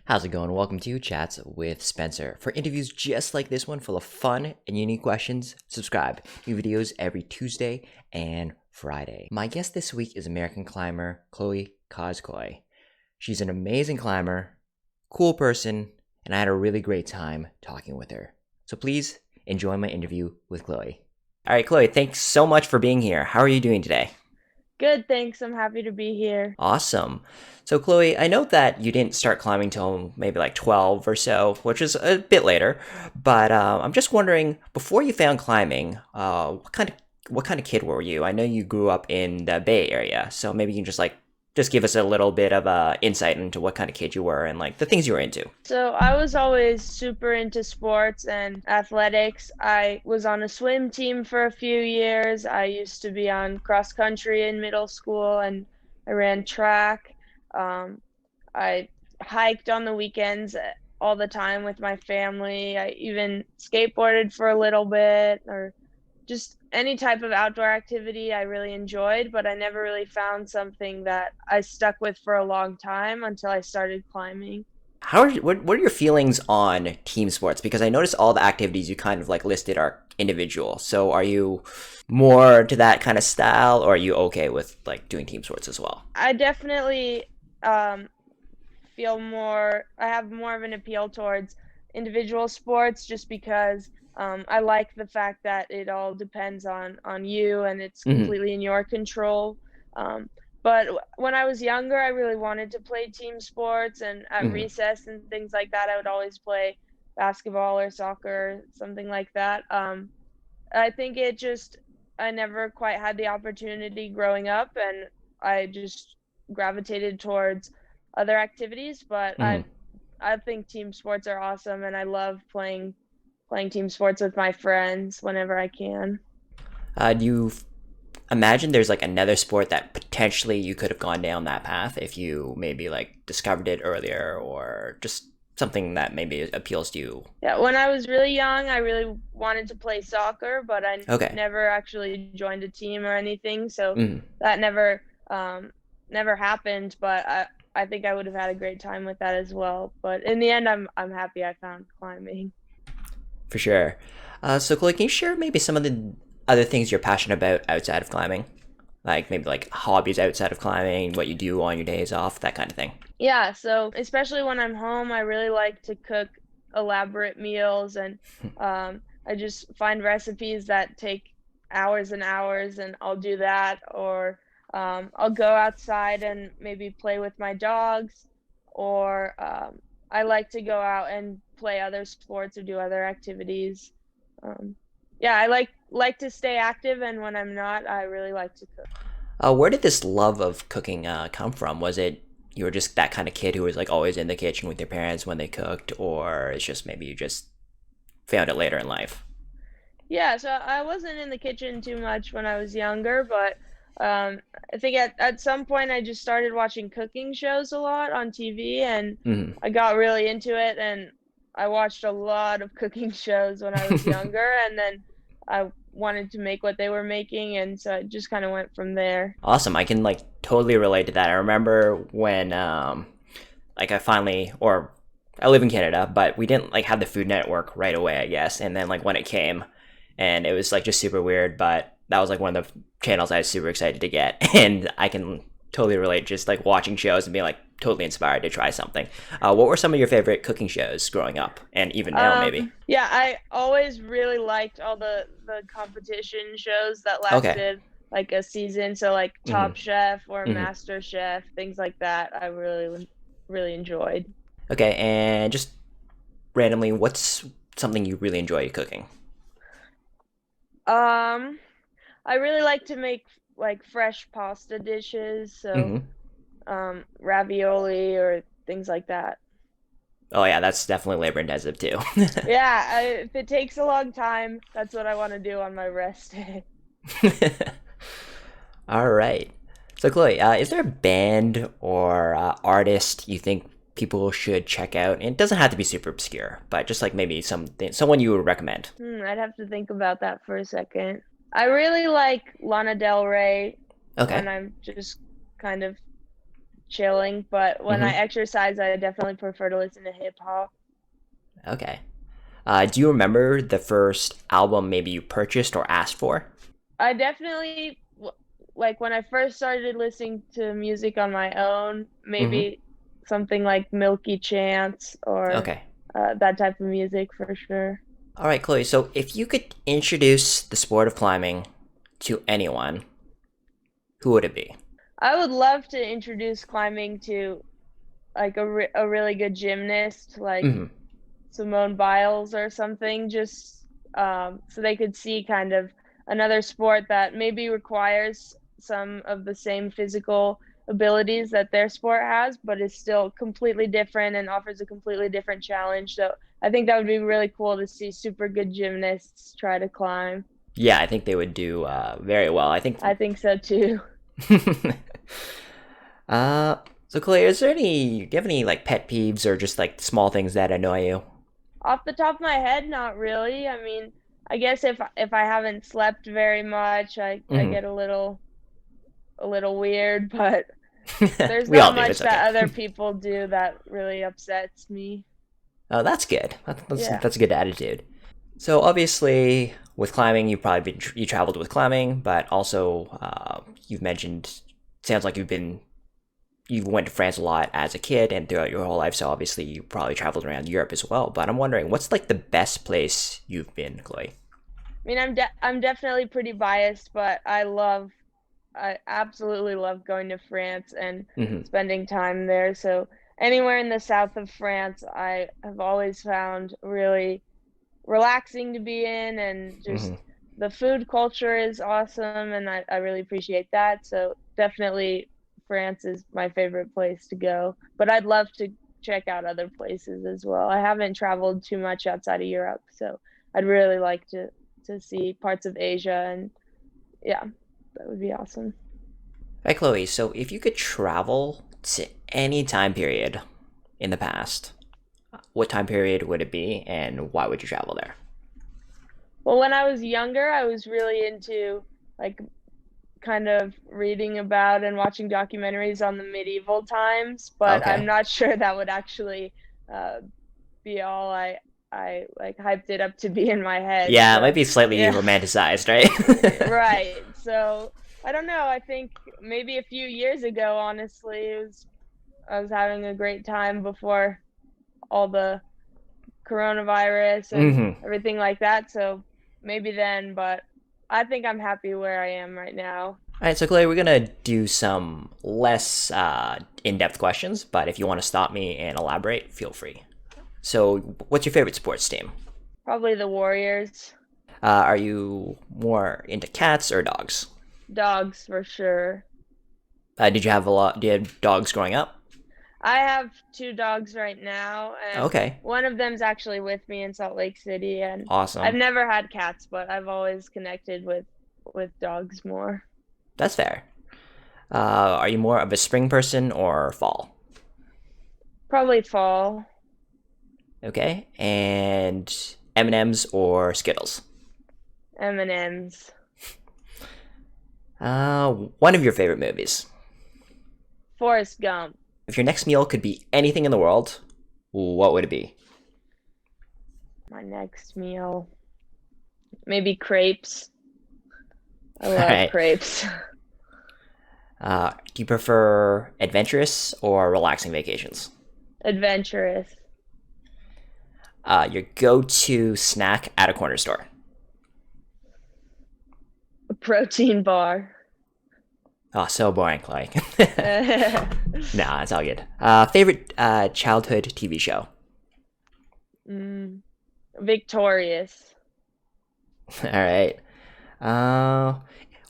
How's it going? Welcome to Chats with Spencer. For interviews just like this one, full of fun and unique questions, subscribe. New videos every Tuesday and Friday. My guest this week is American climber Cloe Coscoy. She's an amazing climber, cool person, and I had a really great time talking with her. So please enjoy my interview with Chloe. All right, Chloe, thanks so much for being here. How are you doing today? Good, thanks. I'm happy to be here. Awesome. So, Chloe, I know that you didn't start climbing till maybe like 12 or so, which is a bit later. But I'm just wondering, before you found climbing, what kind of kid were you? I know you grew up in the Bay Area, so maybe you can just give us a little bit of insight into what kind of kid you were and like the things you were into. So, I was always super into sports and athletics. I was on a swim team for a few years. I used to be on cross country in middle school and I ran track. Um, I hiked on the weekends all the time with my family. I even skateboarded for a little bit or just any type of outdoor activity I really enjoyed, but I never really found something that I stuck with for a long time until I started climbing. What are your feelings on team sports? Because I noticed all the activities you kind of like listed are individual. So are you more to that kind of style, or are you okay with like doing team sports as well? I definitely um, I have more of an appeal towards individual sports just because I like the fact that it all depends on you and it's Hmm. completely in your control. Um, but when I was younger, I really wanted to play team sports, and at Hmm. recess and things like that, I would always play basketball or soccer, something like that. I think I never quite had the opportunity growing up, and I just gravitated towards other activities. But Hmm. I think team sports are awesome, and I love playing team sports with my friends whenever I can. Do you imagine there's like another sport that potentially you could have gone down that path if you maybe like discovered it earlier, or just something that maybe appeals to you? Yeah, when I was really young, I really wanted to play soccer, but I Okay. never actually joined a team or anything, so Hmm. that um never happened, but I think I would have had a great time with that as well. But in the end, I'm happy I found climbing. For sure. So, Chloe, can you share maybe some of the other things you're passionate about outside of climbing? Like maybe like hobbies outside of climbing, what you do on your days off, that kind of thing. Yeah, so especially when I'm home, I really like to cook elaborate meals, and I just find recipes that take hours and hours, and I'll do that. Or I'll go outside and maybe play with my dogs, or I like to go out and play other sports or do other activities. Um, yeah, I like to stay active, and when I'm not, I really like to cook. Where did this love of cooking come from? Was it you were just that kind of kid who was like always in the kitchen with your parents when they cooked, or it's just maybe you just found it later in life? Yeah, so I wasn't in the kitchen too much when I was younger, but I think at some point I just started watching cooking shows a lot on TV, and Hmm. I got really into it, and I watched a lot of cooking shows when I was younger, and then I wanted to make what they were making, and so it just kind of went from there. Awesome. I can like totally relate to that. I remember when like I live in Canada, but we didn't like have the Food Network right away, I guess. And then like when it came, and it was like just super weird, but that was like one of the channels I was super excited to get, and I can totally relate just like watching shows and being like totally inspired to try something. What were some of your favorite cooking shows growing up, and even now maybe? Yeah, I always really liked all the competition shows that Okay. lasted like a season. So like Hmm. Top Chef or Hmm. Master Chef, things like that. I really enjoyed. Okay, and just randomly, what's something you really enjoy cooking? Um, I really like to make like fresh pasta dishes, so Hmm. ravioli or things like that. Oh yeah, that's definitely labor intensive too. Yeah, if it takes a long time, that's what I want to do on my rest day. All right. So, Chloe, is there a band or artist you think people should check out? And it doesn't have to be super obscure, but just like maybe someone you would recommend. I'd have to think about that for a second. I really like Lana Del Rey when Okay. I'm just kind of chilling. But when I Mm-hmm. exercise, I definitely prefer to listen to hip hop. Okay. Do you remember the first album maybe you purchased or asked for? I definitely like when I first started listening to music on my own, Mm-hmm. maybe something like Milky Chance or Okay. that type of music for sure. All right, Chloe. So if you could introduce the sport of climbing to anyone, who would it be? I would love to introduce climbing to like a really good gymnast, like Mm-hmm. Simone Biles or something, just so they could see kind of another sport that maybe requires some of the same physical abilities that their sport has, but is still completely different and offers a completely different challenge. So I think that would be really cool to see super good gymnasts try to climb. Yeah, I think they would do very well. I think. I think so too. uh, so Chloe, is there any? Do you have any like pet peeves or just like small things that annoy you? Off the top of my head, not really. I mean, I guess if I haven't slept very much, I Mm-hmm. get a little weird, but there's We not all do. much It's okay. that other people do that really upsets me. Oh, that's good. Yeah. That's a good attitude. So obviously, with climbing, you've probably been you traveled with climbing, but also you've mentioned. Sounds like you went to France a lot as a kid and throughout your whole life. So obviously, you probably traveled around Europe as well. But I'm wondering, what's like the best place you've been, Chloe? I mean, I'm definitely pretty biased, but I absolutely love going to France and Mm-hmm. spending time there. So anywhere in the south of France, I have always found really relaxing to be in, and just Mm-hmm. the food culture is awesome, and I really appreciate that. So definitely France is my favorite place to go, but I'd love to check out other places as well. I haven't traveled too much outside of Europe, so I'd really like to see parts of Asia, and yeah, that would be awesome. Right, Chloe. So if you could travel to any time period in the past, what time period would it be, and why would you travel there? Well, when I was younger, I was really into like kind of reading about and watching documentaries on the medieval times, but I'm Okay. not sure that would actually uh, be all I like hyped it up to be in my head. Yeah, it might So be slightly yeah, romanticized, right? right. So I don't know. I think maybe a few years ago, honestly, I was having a great time before all the coronavirus and Mm-hmm. everything like that. So maybe then, but I think I'm happy where I am right now. All right, so Chloe, we're gonna do some less in-depth questions, but if you want to stop me and elaborate, feel free. So, what's your favorite sports team? Probably the Warriors. Are you more into cats or dogs? Dogs for sure. Did you have a lot? Did you have dogs growing up? I have two dogs right now, and Okay, one of them's actually with me in Salt Lake City. And I've awesome. never had cats, but I've always connected with dogs more. That's fair. Are you more of a spring person or fall? Probably fall. Okay, and M&Ms or Skittles? M&Ms. One of your favorite movies. Forrest Gump. If your next meal could be anything in the world, what would it be? My next meal. Maybe crepes. I All love right. crepes. Do you prefer adventurous or relaxing vacations? Adventurous. Your go-to snack at a corner store. A protein bar. Oh, so boring, Chloe. mm, Nah, it's all good. Favorite childhood TV show. victorious. All right. Uh,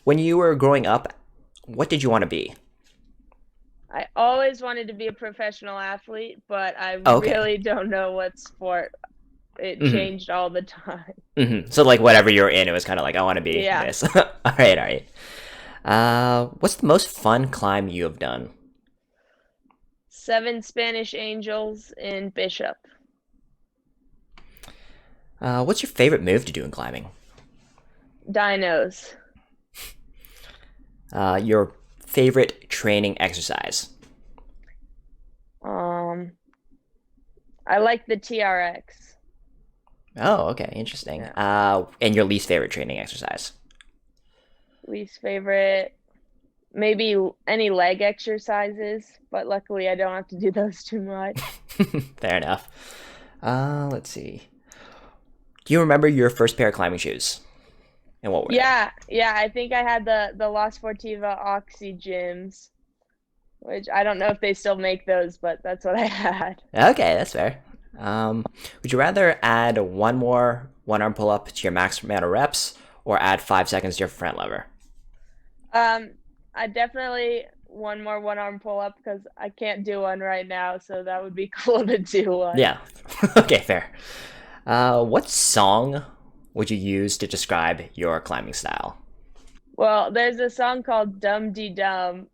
when you were growing up, what did you want to be? I always wanted to be a professional athlete, but I Okay. really don't know what sport. It Mm-hmm. changed all the time. Mm-hmm. So like whatever you were in, it was kind of like I want to be Yeah. this. All right. All right. What's the most fun climb you have done? Seven Spanish Angels in Bishop. What's your favorite move to do in climbing? Dinos. Your favorite training exercise? Um, I like the TRX. Oh, okay, interesting. Yeah. And your least favorite training exercise? Least favorite, maybe any leg exercises, but luckily I don't have to do those too much. Fair enough. Let's see. Do you remember your first pair of climbing shoes? And what were they? Yeah, yeah, I think I had the La Sportiva Oxy gyms, which I don't know if they still make those, but that's what I had. Okay, that's fair. Would you rather add one more one arm pull up to your max amount of reps or add 5 seconds to your front lever? Um, I definitely one more one arm pull up because I can't do one right now, so that would be cool to do one. Yeah. Okay, fair. What song would you use to describe your climbing style? Well, there's a song called Dum Dee Dum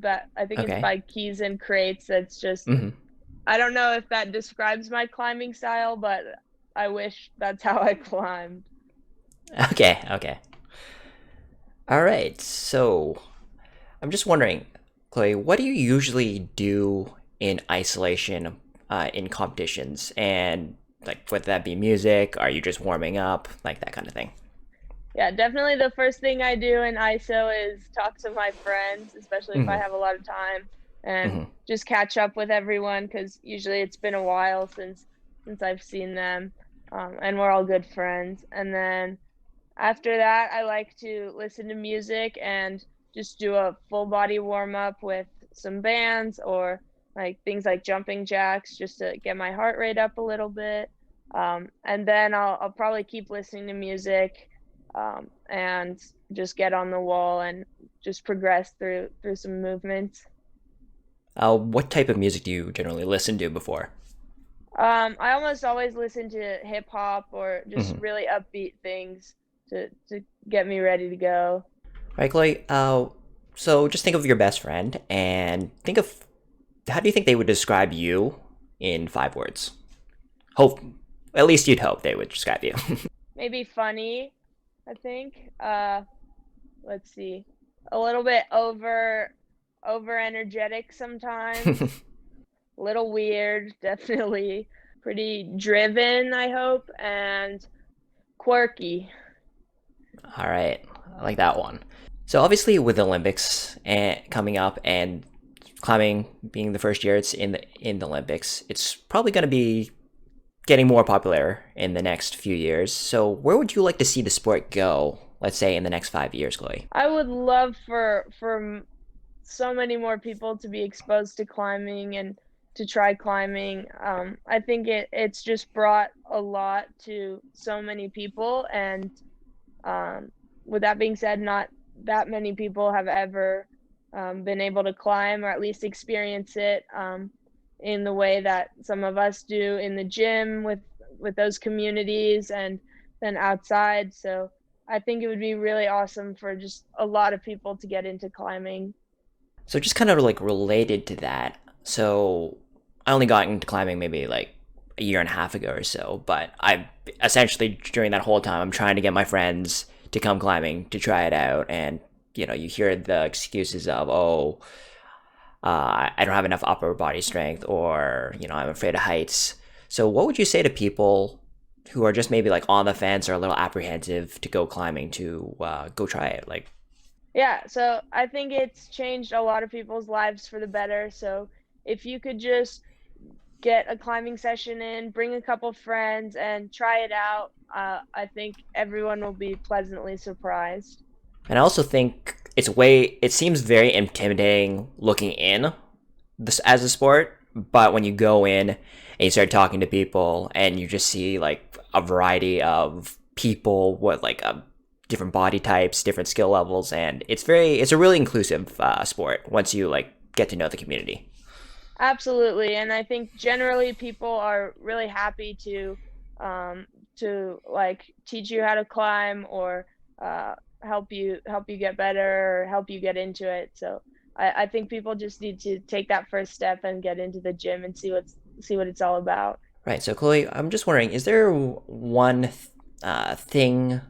that I think it's Okay. by Keys and Crates. That's just, Mm-hmm. I don't know if that describes my climbing style, but I wish that's how I climbed. Okay, okay. All right. So I'm just wondering, Chloe, what do you usually do in isolation in competitions? And like, would that be music? Are you just warming up? Like that kind of thing? Yeah, definitely the first thing I do in ISO is talk to my friends, especially if I Mm-hmm. have a lot of time, and Mm-hmm. just catch up with everyone because usually it's been a while since I've seen them, and we're all good friends. And then after that, I like to listen to music and just do a full body warm up with some bands or like things like jumping jacks just to get my heart rate up a little bit. And then I'll probably keep listening to music, and just get on the wall and just progress through some movements. What type of music do you generally listen to before? I almost always listen to hip hop or just Mm-hmm. really upbeat things to get me ready to go. Right, Chloe. So just think of your best friend and think of how do you think they would describe you in 5 words? Hope, at least you'd hope they would describe you. Maybe funny, I think. Let's see. A little bit over energetic sometimes. A little weird, definitely. Pretty driven, I hope, and quirky. All right, I like that one. So obviously, with the Olympics and coming up and climbing being the first year it's in the Olympics, it's probably going to be getting more popular in the next few years. So where would you like to see the sport go? Let's say in the next 5 years, Chloe. I would love for so many more people to be exposed to climbing and to try climbing. I think it's just brought a lot to so many people, and with that being said, not that many people have ever been able to climb or at least experience it in the way that some of us do in the gym with those communities and then outside. So I think it would be really awesome for just a lot of people to get into climbing. So just kind of like related to that. So I only got into climbing maybe like a year and a half ago or so, but I essentially during that whole time I'm trying to get my friends to come climbing to try it out, and you hear the excuses of I don't have enough upper body strength, or I'm afraid of heights. So what would you say to people who are just maybe like on the fence or a little apprehensive to go climbing to go try it? Like, Yeah, so I think it's changed a lot of people's lives for the better. So if you could just get a climbing session in, bring a couple friends, and try it out, I think everyone will be pleasantly surprised. and I also think it seems very intimidating looking in this as a sport, but when you go in and you start talking to people and you just see like a variety of people with like different body types, different skill levels, and it's a really inclusive sport once you like get to know the community. Absolutely, and I think generally people are really happy to like teach you how to climb or help you get better or help you get into it. So I think people just need to take that first step and get into the gym and see what it's all about. Right. So, Chloe, I'm just wondering, is there one thing,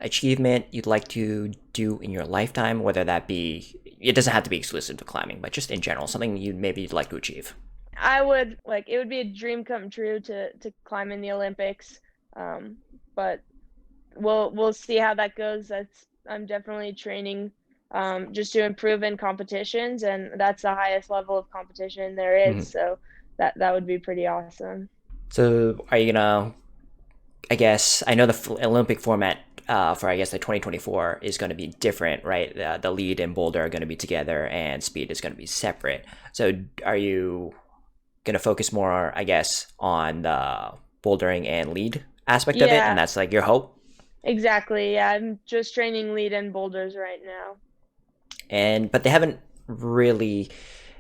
achievement you'd like to do in your lifetime, whether that be, it doesn't have to be exclusive to climbing, but just in general, something you'd like to achieve? I would like it would be a dream come true to climb in the Olympics. But we'll see how that goes. I'm definitely training just to improve in competitions, and that's the highest level of competition there is. Mhm. So that would be pretty awesome. So are you gonna? I guess I know the Olympic format for I guess the 2024 is going to be different, right? The lead and boulder are going to be together, and speed is going to be separate. So are you going to focus more, I guess, on the bouldering and lead aspect of it, and Yeah, that's like your hope? exactly. Yeah, I'm just training lead and boulders right now. And but they haven't really.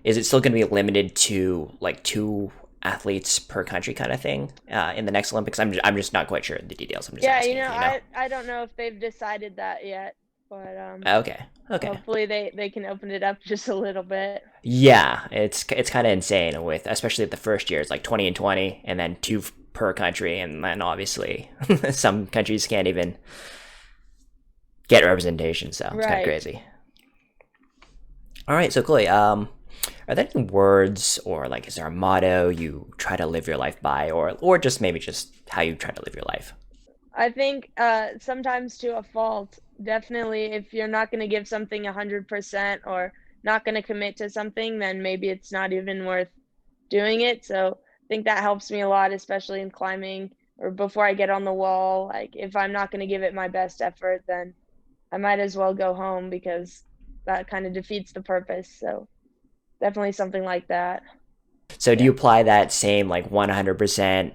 Is it still going to be limited to like two athletes per country kind of thing in the next Olympics? I'm just not quite sure the details. I'm just Yeah, asking. You know. I don't know if they've decided that yet, but Okay. Okay. hopefully they can open it up just a little bit. Yeah, it's kind of insane with especially the first year. It's like 20 and 20, and then two per country, and then obviously some countries can't even get representation. So it's kind of Right. crazy. All right, so Chloe, are there any words or like is there a motto you try to live your life by, or just maybe just how you try to live your life? I think sometimes to a fault. Definitely, if you're not going to give something 100% or not going to commit to something, then maybe it's not even worth doing it. So I think that helps me a lot, especially in climbing or before I get on the wall. Like if I'm not going to give it my best effort, then I might as well go home because that kind of defeats the purpose. So definitely something like that. So do you Yeah. apply that same like 100%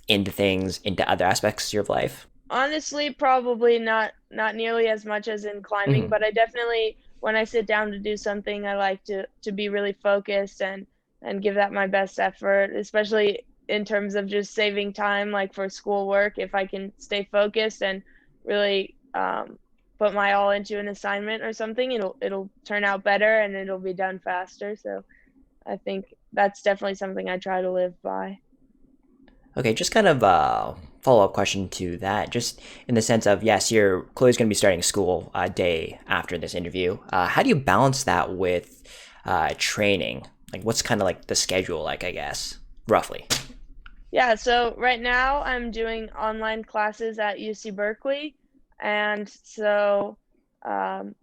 into things into other aspects of your life? Honestly, probably not nearly as much as in climbing, Hmm. but I definitely when I sit down to do something, I like to be really focused and give that my best effort, especially in terms of just saving time, like for schoolwork. If I can stay focused and really put my all into an assignment or something, it'll turn out better and it'll be done faster. So I think that's definitely something I try to live by. Okay, just kind of follow up question to that. Just in the sense of yes, your Chloe's going to be starting school a day after this interview. How do you balance that with training? Like, what's kind of like the schedule like? I guess roughly. Yeah, so right now I'm doing online classes at UC Berkeley. And so, um,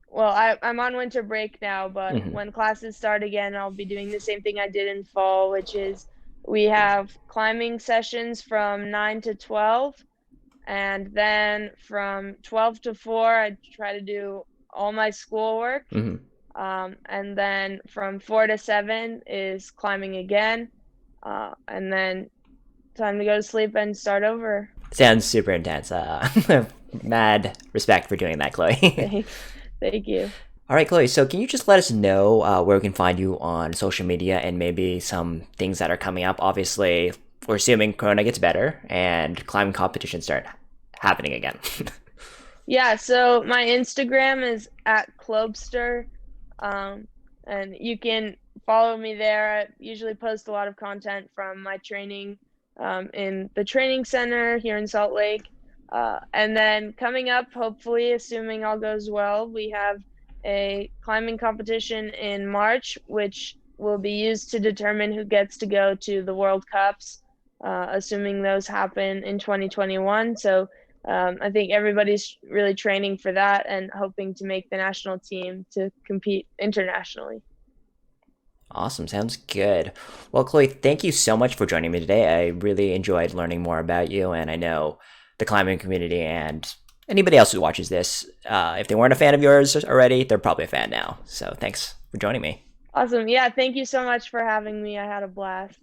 well, I'm on winter break now, but Hmm. when classes start again, I'll be doing the same thing I did in fall, which is we have climbing sessions from 9 to 12. And then from 12 to 4, I try to do all my schoolwork. Hmm. And then from 4 to 7 is climbing again. And then time to go to sleep and start over. Sounds super intense. Mad respect for doing that, Chloe. Thanks. Thank you. All right, Chloe. So, can you just let us know where we can find you on social media and maybe some things that are coming up? Obviously, we're assuming Corona gets better and climbing competitions start happening again. Yeah, so my Instagram is at Clobster. Um, and you can follow me there. I usually post a lot of content from my training in the training center here in Salt Lake. And then coming up, hopefully, assuming all goes well, we have a climbing competition in March, which will be used to determine who gets to go to the World Cups, assuming those happen in 2021. So I think everybody's really training for that and hoping to make the national team to compete internationally. Awesome. Sounds good. Well, Chloe, thank you so much for joining me today. I really enjoyed learning more about you, and I know the climbing community and anybody else who watches this, if they weren't a fan of yours already, they're probably a fan now. So thanks for joining me. Awesome. Yeah, thank you so much for having me. I had a blast.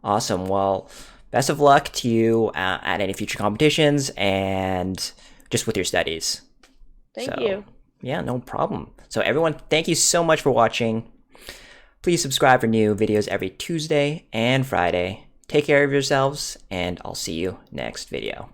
Awesome. Well, best of luck to you at any future competitions and just with your studies. Thank So, you. yeah, no problem. So, everyone, thank you so much for watching. Please subscribe for new videos every Tuesday and Friday. Take care of yourselves, and I'll see you next video.